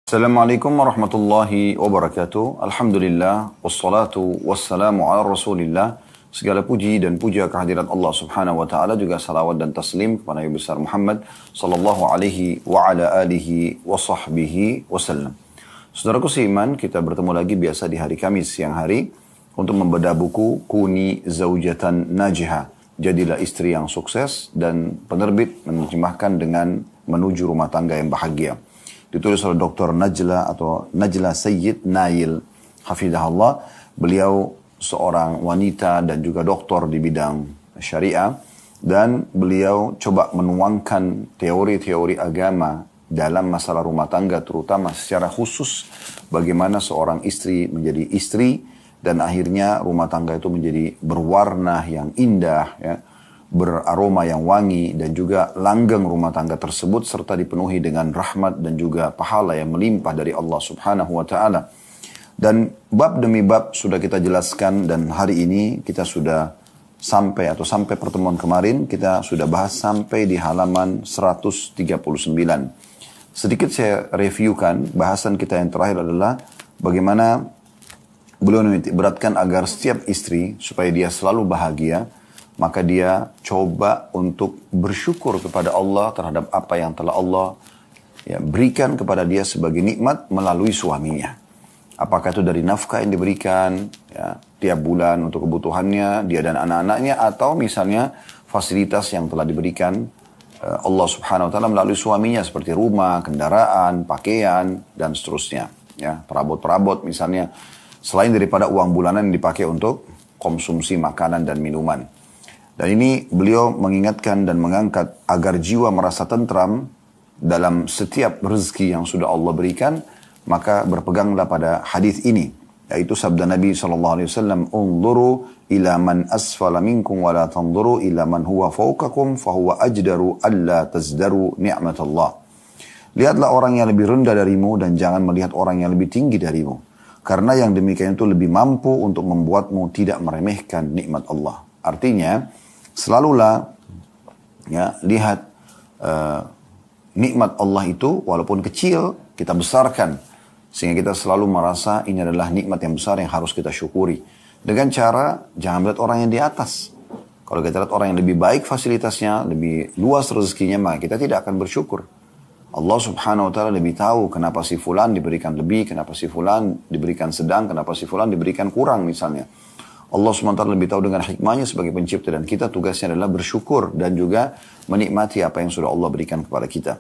Assalamualaikum warahmatullahi wabarakatuh. Alhamdulillah, wassalatu wassalamu ala rasulillah. Segala puji dan puja kehadirat Allah subhanahu wa ta'ala, juga salawat dan taslim kepada Nabi besar Muhammad sallallahu alaihi wa ala alihi wa sahbihi wasallam. Saudaraku seiman, kita bertemu lagi biasa di hari Kamis siang hari untuk membedah buku Kuni Zaujatan Najihah. Jadilah istri yang sukses, dan penerbit menerjemahkan dengan Menuju Rumah Tangga yang Bahagia. Ditulis oleh Dr. Najla atau Najla Sayyid Nail hafidhahullah. Beliau seorang wanita dan juga doktor di bidang syariah, dan beliau coba menuangkan teori-teori agama dalam masalah rumah tangga, terutama secara khusus bagaimana seorang istri menjadi istri dan akhirnya rumah tangga itu menjadi berwarna yang indah, ya, beraroma yang wangi, dan juga langgeng rumah tangga tersebut serta dipenuhi dengan rahmat dan juga pahala yang melimpah dari Allah subhanahu wa ta'ala. Dan bab demi bab sudah kita jelaskan, dan hari ini kita sudah sampai pertemuan kemarin kita sudah bahas sampai di halaman 139. Sedikit saya reviewkan bahasan kita yang terakhir adalah bagaimana beliau menitik beratkan agar setiap istri supaya dia selalu bahagia, maka dia coba untuk bersyukur kepada Allah terhadap apa yang telah Allah berikan kepada dia sebagai nikmat melalui suaminya. Apakah itu dari nafkah yang diberikan tiap bulan untuk kebutuhannya, dia dan anak-anaknya, atau misalnya fasilitas yang telah diberikan Allah subhanahu wa ta'ala melalui suaminya seperti rumah, kendaraan, pakaian, dan seterusnya. Ya, perabot-perabot misalnya, selain daripada uang bulanan yang dipakai untuk konsumsi makanan dan minuman. Dan ini beliau mengingatkan dan mengangkat agar jiwa merasa tentram dalam setiap rezeki yang sudah Allah berikan, maka berpeganglah pada hadis ini, yaitu sabda Nabi SAW, "Unzuru ila man asfala minkum wa la tanzuru ila man huwa fawqakum fahuwa ajdaru alla tazdaru ni'matallah." Lihatlah orang yang lebih rendah darimu dan jangan melihat orang yang lebih tinggi darimu, karena yang demikian itu lebih mampu untuk membuatmu tidak meremehkan nikmat Allah. Artinya, selalulah lihat nikmat Allah itu walaupun kecil kita besarkan, sehingga kita selalu merasa ini adalah nikmat yang besar yang harus kita syukuri. Dengan cara jangan melihat orang yang di atas. Kalau kita lihat orang yang lebih baik fasilitasnya, lebih luas rezekinya, maka kita tidak akan bersyukur. Allah subhanahu wa ta'ala lebih tahu kenapa si fulan diberikan lebih, kenapa si fulan diberikan sedang, kenapa si fulan diberikan kurang misalnya. Allah SWT lebih tahu dengan hikmahnya sebagai pencipta, dan kita tugasnya adalah bersyukur dan juga menikmati apa yang sudah Allah berikan kepada kita.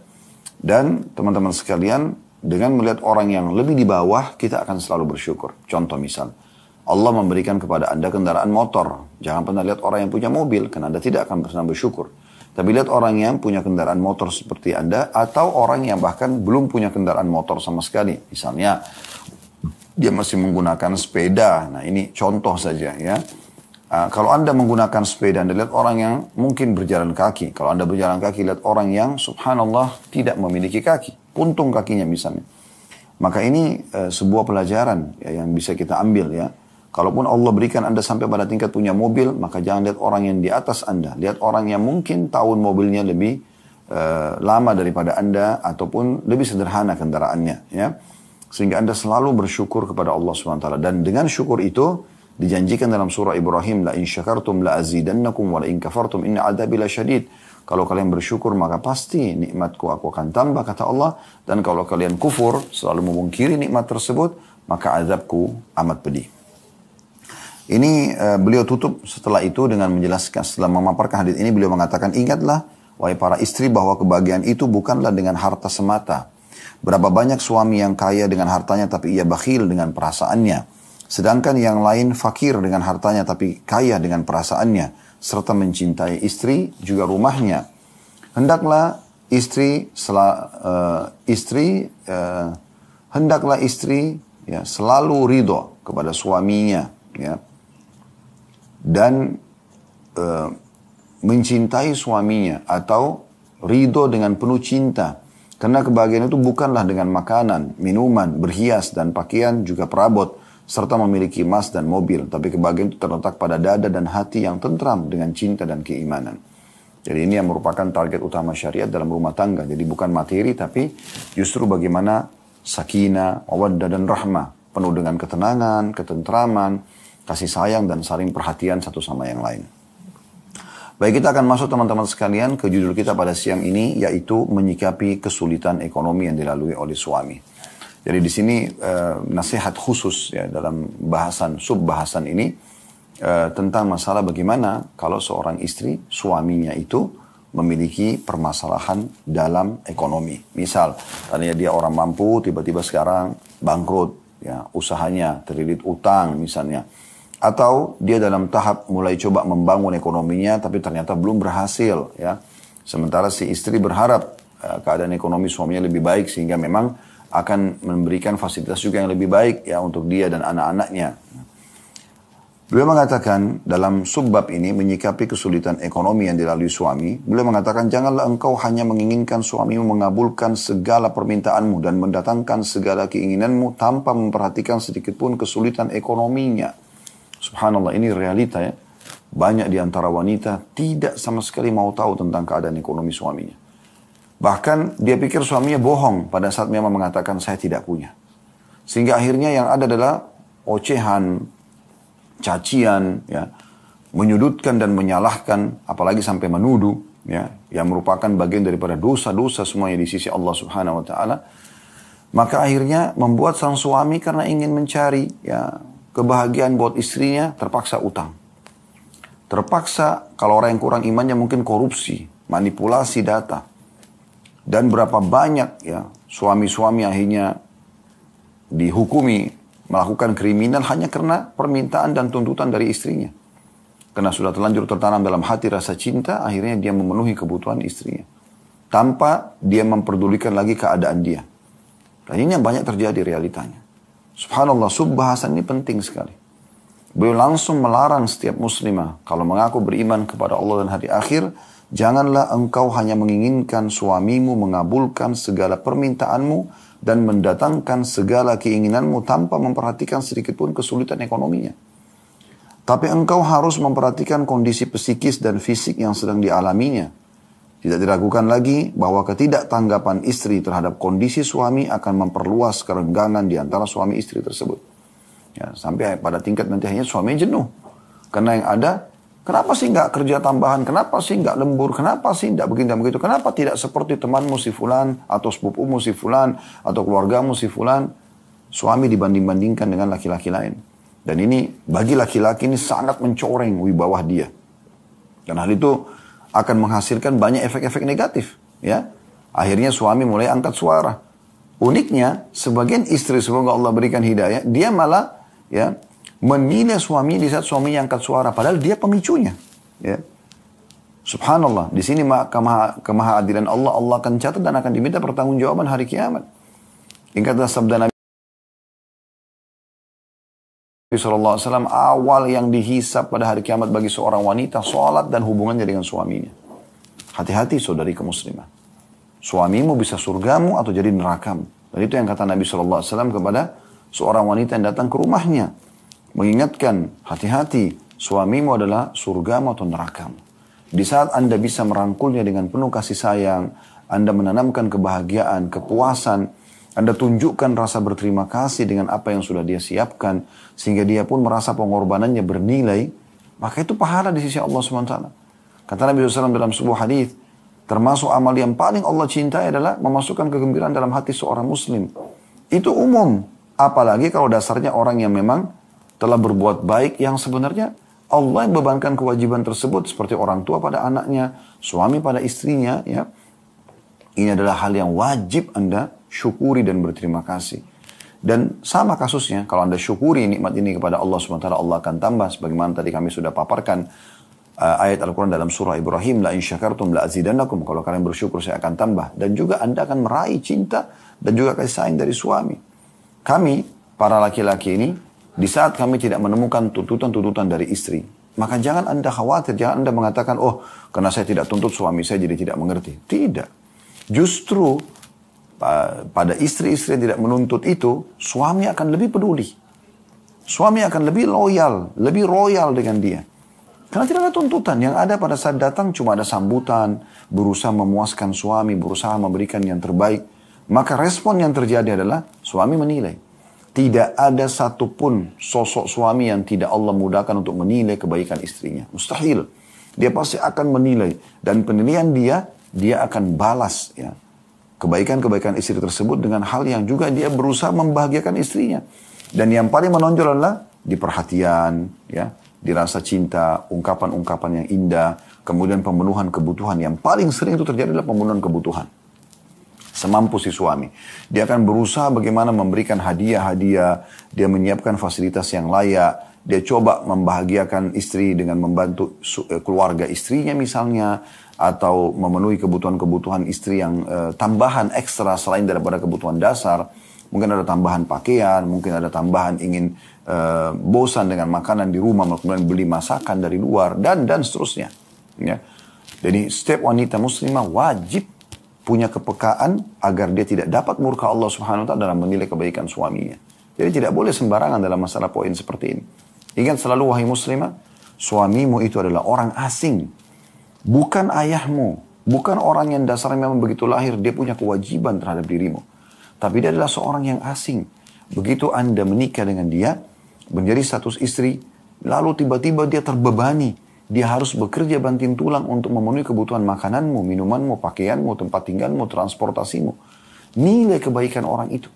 Dan teman-teman sekalian, dengan melihat orang yang lebih di bawah, kita akan selalu bersyukur. Contoh misal, Allah memberikan kepada Anda kendaraan motor. Jangan pernah lihat orang yang punya mobil, karena Anda tidak akan pernah bersyukur. Tapi lihat orang yang punya kendaraan motor seperti Anda, atau orang yang bahkan belum punya kendaraan motor sama sekali. Misalnya, dia masih menggunakan sepeda. Nah, ini contoh saja ya. Kalau Anda menggunakan sepeda, Anda lihat orang yang mungkin berjalan kaki. Kalau Anda berjalan kaki, lihat orang yang subhanallah tidak memiliki kaki, puntung kakinya misalnya. Maka ini sebuah pelajaran yang bisa kita ambil ya. Kalaupun Allah berikan Anda sampai pada tingkat punya mobil, maka jangan lihat orang yang di atas Anda. Lihat orang yang mungkin tahun mobilnya lebih lama daripada Anda, ataupun lebih sederhana kendaraannya ya. Sehingga Anda selalu bersyukur kepada Allah SWT. Dan dengan syukur itu dijanjikan dalam surah Ibrahim, la in syakartum la azidannakum wa la in kafartum inna adabi lasyadid. Kalau kalian bersyukur maka pasti nikmatku aku akan tambah, kata Allah. Dan kalau kalian kufur, selalu memungkiri nikmat tersebut, maka azabku amat pedih. Ini beliau tutup setelah itu dengan menjelaskan, setelah memaparkan hadis ini, beliau mengatakan, ingatlah wahai para istri bahwa kebahagiaan itu bukanlah dengan harta semata. Berapa banyak suami yang kaya dengan hartanya tapi ia bakhil dengan perasaannya. Sedangkan yang lain fakir dengan hartanya tapi kaya dengan perasaannya. Serta mencintai istri juga rumahnya. Hendaklah istri selalu ridho kepada suaminya. Ya. Dan mencintai suaminya atau ridho dengan penuh cinta. Karena kebahagiaan itu bukanlah dengan makanan, minuman, berhias, dan pakaian, juga perabot, serta memiliki emas dan mobil. Tapi kebahagiaan itu terletak pada dada dan hati yang tentram dengan cinta dan keimanan. Jadi ini yang merupakan target utama syariat dalam rumah tangga. Jadi bukan materi, tapi justru bagaimana sakinah, mawaddah dan rahmah. Penuh dengan ketenangan, ketentraman, kasih sayang dan saling perhatian satu sama yang lain. Baik, kita akan masuk teman-teman sekalian ke judul kita pada siang ini, yaitu menyikapi kesulitan ekonomi yang dilalui oleh suami. Jadi di sini nasihat khusus ya dalam sub-bahasan ini tentang masalah bagaimana kalau seorang istri, suaminya itu memiliki permasalahan dalam ekonomi. Misal, tadinya dia orang mampu, tiba-tiba sekarang bangkrut, ya, usahanya terlilit utang misalnya. Atau dia dalam tahap mulai coba membangun ekonominya, tapi ternyata belum berhasil. Ya. Sementara si istri berharap keadaan ekonomi suaminya lebih baik, sehingga memang akan memberikan fasilitas juga yang lebih baik ya untuk dia dan anak-anaknya. Beliau mengatakan dalam subbab ini menyikapi kesulitan ekonomi yang dilalui suami. Beliau mengatakan janganlah engkau hanya menginginkan suamimu mengabulkan segala permintaanmu dan mendatangkan segala keinginanmu tanpa memperhatikan sedikit pun kesulitan ekonominya. Subhanallah, ini realita ya. Banyak di antara wanita tidak sama sekali mau tahu tentang keadaan ekonomi suaminya. Bahkan dia pikir suaminya bohong pada saat memang mengatakan saya tidak punya. Sehingga akhirnya yang ada adalah ocehan, cacian, ya, menyudutkan dan menyalahkan, apalagi sampai menuduh, ya, yang merupakan bagian daripada dosa-dosa semuanya di sisi Allah Subhanahu Wa Taala. Maka akhirnya membuat sang suami karena ingin mencari ya kebahagiaan buat istrinya terpaksa utang. Terpaksa kalau orang yang kurang imannya mungkin korupsi, manipulasi data. Dan berapa banyak ya suami-suami akhirnya dihukumi melakukan kriminal hanya karena permintaan dan tuntutan dari istrinya. Karena sudah terlanjur tertanam dalam hati rasa cinta, akhirnya dia memenuhi kebutuhan istrinya. Tanpa dia memperdulikan lagi keadaan dia. Dan ini yang banyak terjadi realitanya. Subhanallah, bahasan ini penting sekali. Beliau langsung melarang setiap muslimah, kalau mengaku beriman kepada Allah dan hari akhir, janganlah engkau hanya menginginkan suamimu mengabulkan segala permintaanmu dan mendatangkan segala keinginanmu tanpa memperhatikan sedikit pun kesulitan ekonominya. Tapi engkau harus memperhatikan kondisi psikis dan fisik yang sedang dialaminya. Tidak diragukan lagi bahwa ketidaktanggapan istri terhadap kondisi suami akan memperluas kerenggangan di antara suami istri tersebut. Ya, sampai pada tingkat nanti hanya suami jenuh. Karena yang ada, kenapa sih nggak kerja tambahan? Kenapa sih nggak lembur? Kenapa sih nggak begini dan begitu? Kenapa tidak seperti temanmu si fulan, atau sepupumu si fulan, atau keluargamu si fulan? Suami dibanding-bandingkan dengan laki-laki lain. Dan ini bagi laki-laki ini sangat mencoreng wibawa dia. Dan hal itu akan menghasilkan banyak efek-efek negatif. Ya, akhirnya suami mulai angkat suara. Uniknya, sebagian istri semoga Allah berikan hidayah, dia malah ya menilai suami di saat suaminya angkat suara, padahal dia pemicunya. Ya. Subhanallah, di sini kemahaadilan Allah, Allah akan catat dan akan diminta pertanggungjawaban hari kiamat. Ingatlah sabda Nabi SAW, awal yang dihisap pada hari kiamat bagi seorang wanita, sholat dan hubungannya dengan suaminya. Hati-hati saudari muslimah. Suamimu bisa surgamu atau jadi nerakamu. Dan itu yang kata Nabi SAW kepada seorang wanita yang datang ke rumahnya. Mengingatkan, hati-hati, suamimu adalah surgamu atau nerakamu. Di saat Anda bisa merangkulnya dengan penuh kasih sayang, Anda menanamkan kebahagiaan, kepuasan, Anda tunjukkan rasa berterima kasih dengan apa yang sudah dia siapkan, sehingga dia pun merasa pengorbanannya bernilai, maka itu pahala di sisi Allah SWT. Kata Nabi SAW dalam sebuah hadis, termasuk amal yang paling Allah cintai adalah memasukkan kegembiraan dalam hati seorang muslim. Itu umum, apalagi kalau dasarnya orang yang memang telah berbuat baik yang sebenarnya Allah yang bebankan kewajiban tersebut seperti orang tua pada anaknya, suami pada istrinya. Ya. Ini adalah hal yang wajib Anda syukuri dan berterima kasih. Dan sama kasusnya, kalau Anda syukuri nikmat ini kepada Allah SWT, Allah akan tambah. Sebagaimana tadi kami sudah paparkan ayat Al-Quran dalam surah Ibrahim, la in syakartum la azidannakum, kalau kalian bersyukur saya akan tambah. Dan juga Anda akan meraih cinta dan juga kasih sayang dari suami. Kami, para laki-laki ini, di saat kami tidak menemukan tuntutan-tuntutan dari istri, maka jangan Anda khawatir, jangan Anda mengatakan, oh karena saya tidak tuntut suami saya jadi tidak mengerti. Tidak. Justru pada istri-istri yang tidak menuntut itu, suami akan lebih peduli. Suami akan lebih loyal, lebih royal dengan dia. Karena tidak ada tuntutan. Yang ada pada saat datang cuma ada sambutan, berusaha memuaskan suami, berusaha memberikan yang terbaik. Maka respon yang terjadi adalah suami menilai. Tidak ada satupun sosok suami yang tidak Allah mudahkan untuk menilai kebaikan istrinya. Mustahil. Dia pasti akan menilai. Dan penilaian dia akan balas ya kebaikan-kebaikan istri tersebut dengan hal yang juga dia berusaha membahagiakan istrinya. Dan yang paling menonjol adalah di perhatian, ya, di rasa cinta, ungkapan-ungkapan yang indah, kemudian pemenuhan kebutuhan. Yang paling sering itu terjadi adalah pemenuhan kebutuhan. Semampu si suami. Dia akan berusaha bagaimana memberikan hadiah-hadiah, dia menyiapkan fasilitas yang layak, dia coba membahagiakan istri dengan membantu keluarga istrinya misalnya, atau memenuhi kebutuhan-kebutuhan istri yang tambahan ekstra selain daripada kebutuhan dasar. Mungkin ada tambahan pakaian, mungkin ada tambahan ingin bosan dengan makanan di rumah, kemudian beli masakan dari luar, dan seterusnya. Ya. Jadi setiap wanita muslimah wajib punya kepekaan agar dia tidak dapat murka Allah Subhanahu wa taala dalam menilai kebaikan suaminya. Jadi tidak boleh sembarangan dalam masalah poin seperti ini. Ingat selalu wahai muslimah, suamimu itu adalah orang asing. Bukan ayahmu, bukan orang yang dasarnya memang begitu lahir, dia punya kewajiban terhadap dirimu. Tapi dia adalah seorang yang asing. Begitu Anda menikah dengan dia, menjadi status istri, lalu tiba-tiba dia terbebani. Dia harus bekerja banting tulang untuk memenuhi kebutuhan makananmu, minumanmu, pakaianmu, tempat tinggalmu, transportasimu. Nilai kebaikan orang itu.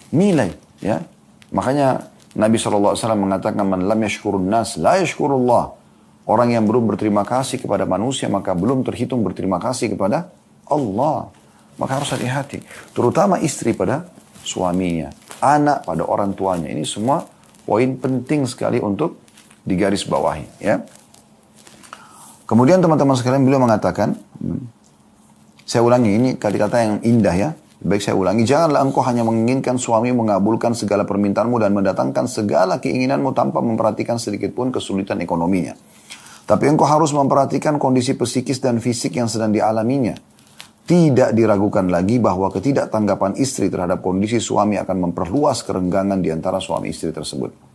Nilai. Ya. Makanya Nabi SAW mengatakan, Man lam yashkurun nas, la yashkurullah. Orang yang belum berterima kasih kepada manusia, maka belum terhitung berterima kasih kepada Allah. Maka harus hati-hati. Terutama istri pada suaminya. Anak pada orang tuanya. Ini semua poin penting sekali untuk digarisbawahi. Ya. Kemudian teman-teman sekalian beliau mengatakan, saya ulangi ini kata-kata yang indah ya. Baik saya ulangi, janganlah engkau hanya menginginkan suami mengabulkan segala permintaanmu dan mendatangkan segala keinginanmu tanpa memperhatikan sedikit pun kesulitan ekonominya. Tapi engkau harus memperhatikan kondisi psikis dan fisik yang sedang dialaminya. Tidak diragukan lagi bahwa ketidaktanggapan istri terhadap kondisi suami akan memperluas kerenggangan di antara suami istri tersebut.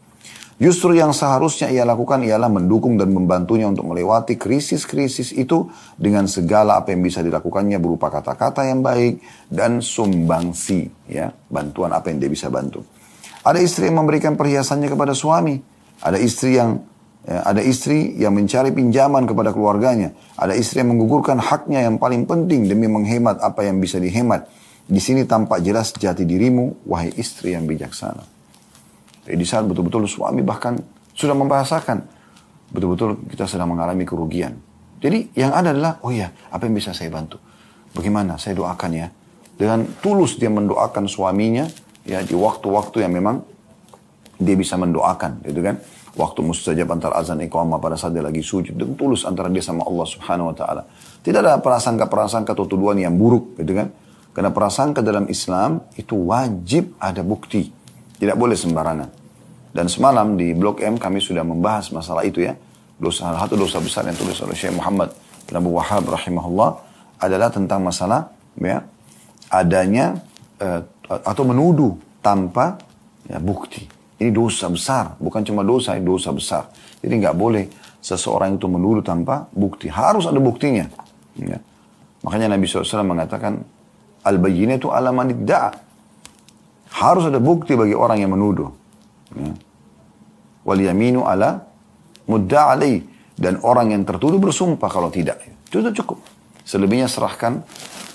Justru yang seharusnya ia lakukan ialah mendukung dan membantunya untuk melewati krisis-krisis itu dengan segala apa yang bisa dilakukannya berupa kata-kata yang baik dan sumbangsi, ya, bantuan apa yang dia bisa bantu. Ada istri yang memberikan perhiasannya kepada suami, ada istri yang mencari pinjaman kepada keluarganya, ada istri yang menggugurkan haknya yang paling penting demi menghemat apa yang bisa dihemat. Di sini tampak jelas jati dirimu, wahai istri yang bijaksana. Di saat betul-betul suami bahkan sudah membahasakan, betul-betul kita sedang mengalami kerugian. Jadi yang ada adalah, oh iya, apa yang bisa saya bantu? Bagaimana? Saya doakan ya. Dengan tulus dia mendoakan suaminya, ya di waktu-waktu yang memang dia bisa mendoakan, gitu kan? Waktu mustajab antara azan iqamah pada saat dia lagi sujud, dengan tulus antara dia sama Allah Subhanahu Wa Taala. Tidak ada prasangka-prasangka atau tuduhan yang buruk, gitu kan? Karena prasangka dalam Islam itu wajib ada bukti. Tidak boleh sembarangan. Dan semalam di Blok M kami sudah membahas masalah itu ya. Salah satu dosa besar yang tulis oleh Syekh Muhammad bin Abdul Wahhab rahimahullah adalah tentang masalah ya, adanya atau menuduh tanpa ya, bukti. Ini dosa besar. Bukan cuma dosa, ini dosa besar. Jadi nggak boleh seseorang itu menuduh tanpa bukti. Harus ada buktinya. Ya. Makanya Nabi SAW mengatakan, Al-bayyinatu ala man idda'a. Harus ada bukti bagi orang yang menuduh. Ya. Wal yaminu ala mudda' alaih. Dan orang yang tertuduh bersumpah kalau tidak. Itu cukup. Selebihnya serahkan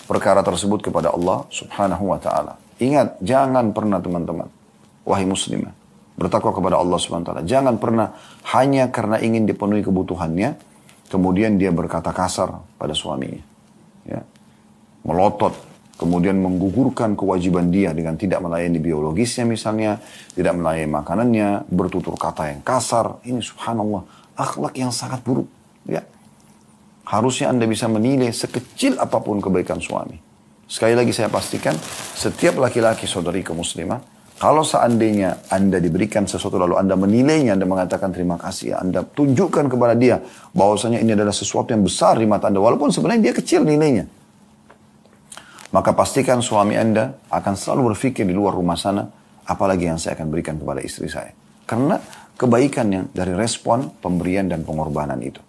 perkara tersebut kepada Allah Subhanahu wa ta'ala. Ingat, jangan pernah teman-teman, wahai muslimah, bertakwa kepada Allah Subhanahu wa ta'ala. Jangan pernah hanya karena ingin dipenuhi kebutuhannya, kemudian dia berkata kasar pada suaminya. Ya. Melotot, kemudian menggugurkan kewajiban dia dengan tidak melayani biologisnya misalnya, tidak melayani makanannya, bertutur kata yang kasar. Ini subhanallah, akhlak yang sangat buruk. Ya. Harusnya Anda bisa menilai sekecil apapun kebaikan suami. Sekali lagi saya pastikan, setiap laki-laki saudariku muslimah, kalau seandainya Anda diberikan sesuatu lalu Anda menilainya, Anda mengatakan terima kasih, Anda tunjukkan kepada dia bahwasanya ini adalah sesuatu yang besar di mata Anda, walaupun sebenarnya dia kecil nilainya. Maka pastikan suami Anda akan selalu berpikir di luar rumah sana, apalagi yang saya akan berikan kepada istri saya. Karena kebaikan yang dari respon, pemberian dan pengorbanan itu.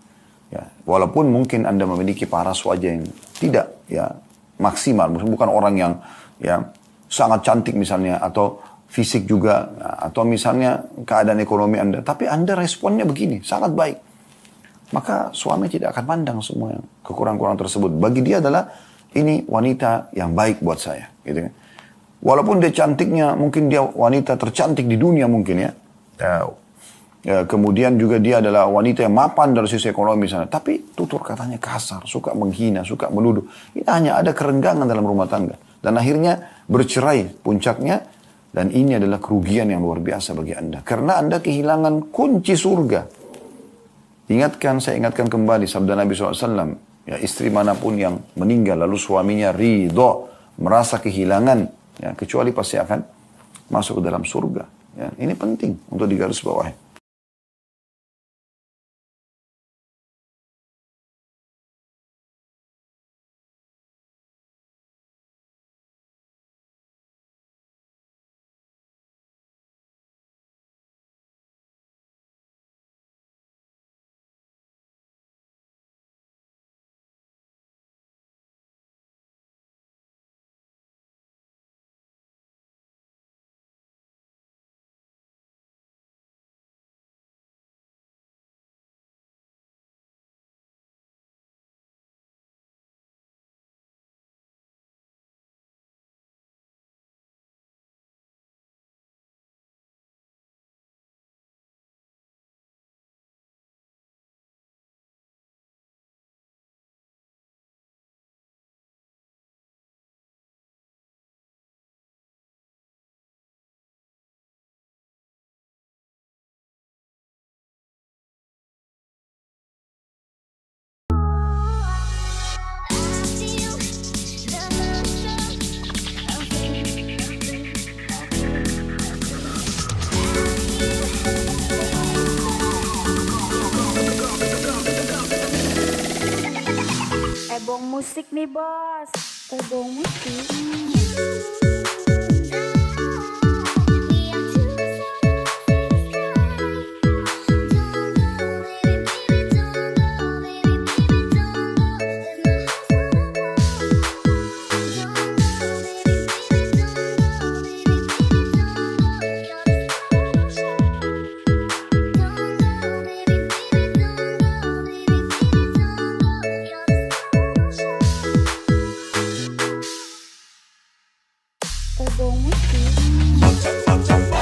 Ya, walaupun mungkin Anda memiliki paras wajah yang tidak ya maksimal, bukan orang yang ya sangat cantik misalnya, atau fisik juga, atau misalnya keadaan ekonomi Anda, tapi Anda responnya begini, sangat baik, maka suami tidak akan pandang semua kekurangan-kekurangan tersebut. Bagi dia adalah ini wanita yang baik buat saya, gitu kan. Walaupun dia cantiknya, mungkin dia wanita tercantik di dunia mungkin ya. Kemudian juga dia adalah wanita yang mapan dari sisi ekonomi sana, tapi tutur katanya kasar, suka menghina, suka menuduh. Ini hanya ada kerenggangan dalam rumah tangga. Dan akhirnya bercerai puncaknya, dan ini adalah kerugian yang luar biasa bagi Anda. Karena Anda kehilangan kunci surga. Saya ingatkan kembali sabda Nabi SAW, ya, istri manapun yang meninggal lalu suaminya ridho, merasa kehilangan, ya, kecuali pasti akan masuk ke dalam surga. Ya, ini penting untuk digarisbawahi. Ebong musik nih bos, ebong musik. Ebong musik.